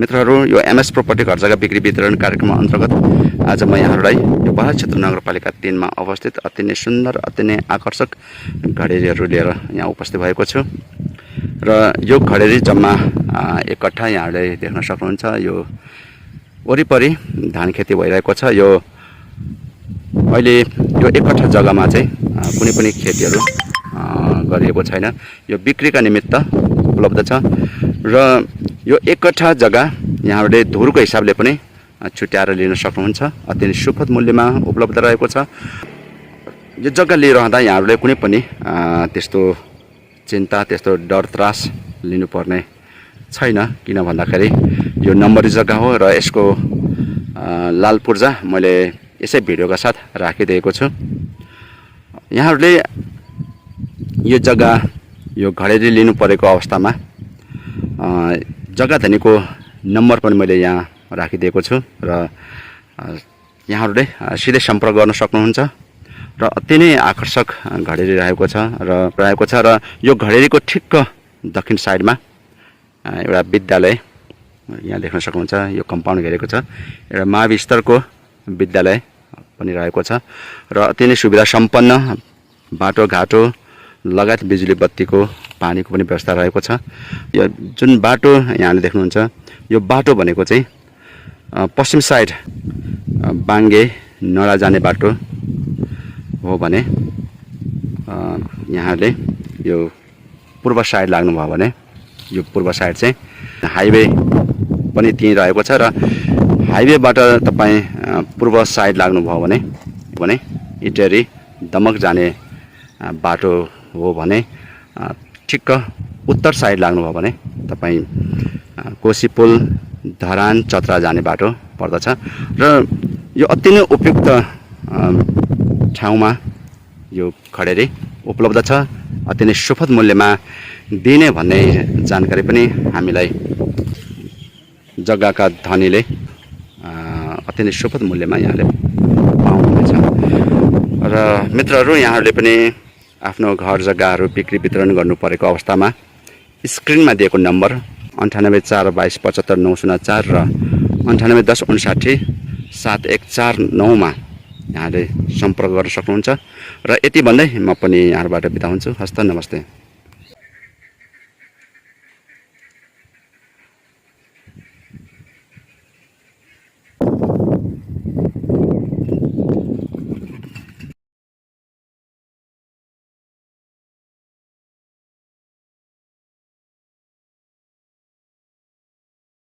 मित्रहरू, यो MS property घर जग्गा बिक्री वितरण कार्यक्रम अन्तर्गत आज म यहाँहरूलाई यो बहाल क्षेत्र नगरपालिका 3 मा अवस्थित अति नै सुन्दर अति नै आकर्षक घडेरीहरू लिएर यहाँ उपस्थित भएको छु र यो घडेरी जम्मा एक कट्ठा यहाँहरूले देख्न सक्नुहुन्छ। यो वरिपरि धान खेती भइरहेको छ। यो अहिले यो एक कट्ठा जग्गामा चाहिँ कुनै पनि खेतीहरू गरिएको छैन। यो बिक्रीका निमित्त उपलब्ध छ र यो एक कट्ठा जग्गा यहाँहरूले धुरको हिसाबले पनि छुट्याएर लिन सक्नुहुन्छ। अति नै सुपथ मूल्यमा उपलब्ध रहेको छ। यो जग्गा लिइरहँदा यहाँहरूले कुनै पनि त्यस्तो चिन्ता त्यस्तो डर त्रास लिनुपर्ने छैन। किन भन्दाखेरि यो नम्बरी जग्गा हो र यसको लाल पूर्जा मैले यसै भिडियोका साथ राखिदिएको छु। यहाँहरूले यो जग्गा यो घडेरी लिनु परेको अवस्थामा जग्गा धनीको नम्बर पनि मैले यहाँ राखिदिएको छु र यहाँहरूले सिधै सम्पर्क गर्न सक्नुहुन्छ र अति नै आकर्षक घडेरी रहेको छ र यो घडेरीको ठिक्क दक्षिण साइडमा एउटा विद्यालय यहाँ देख्न सक्नुहुन्छ। यो कम्पाउन्ड घेरेको छ। एउटा मावि स्तरको विद्यालय पनि रहेको छ र अति नै सुविधा सम्पन्न बाटोघाटो लगायत बिजुली बत्तीको पानीको पनि व्यवस्था रहेको छ। यो जुन बाटो यहाँले देख्नुहुन्छ यो बाटो भनेको चाहिँ पश्चिम साइड बाङ्गे नडा जाने बाटो हो भने यहाँले यो पूर्व साइड लाग्नुभयो भने यो पूर्व साइड चाहिँ हाइवे पनि त्यहीँ रहेको छ र हाइवेबाट तपाईँ पूर्व साइड लाग्नुभयो भने इटेरी दमक जाने बाटो हो भने ठिक्क उत्तर साइड लाग्नुभयो भने तपाईँ कोशी पुल धरान चतरा जाने बाटो पर्दछ र यो अति नै उपयुक्त ठाउँमा यो घडेरी उपलब्ध छ। अति नै सुपथ मूल्यमा दिने भन्ने जानकारी पनि हामीलाई जग्गाका धनीले अति नै सुपथ मूल्यमा यहाँले पाउनुहुनेछ। र मित्रहरू, यहाँहरूले पनि आफ्नो घर जग्गाहरू बिक्री वितरण गर्नु परेको अवस्थामा स्क्रिनमा दिएको नम्बर 9842275904 र 9810597149 मा यहाँले सम्पर्क गर्न सक्नुहुन्छ। र यति भन्दै म पनि यहाँबाट बिदा हुन्छु। हस्त नमस्ते।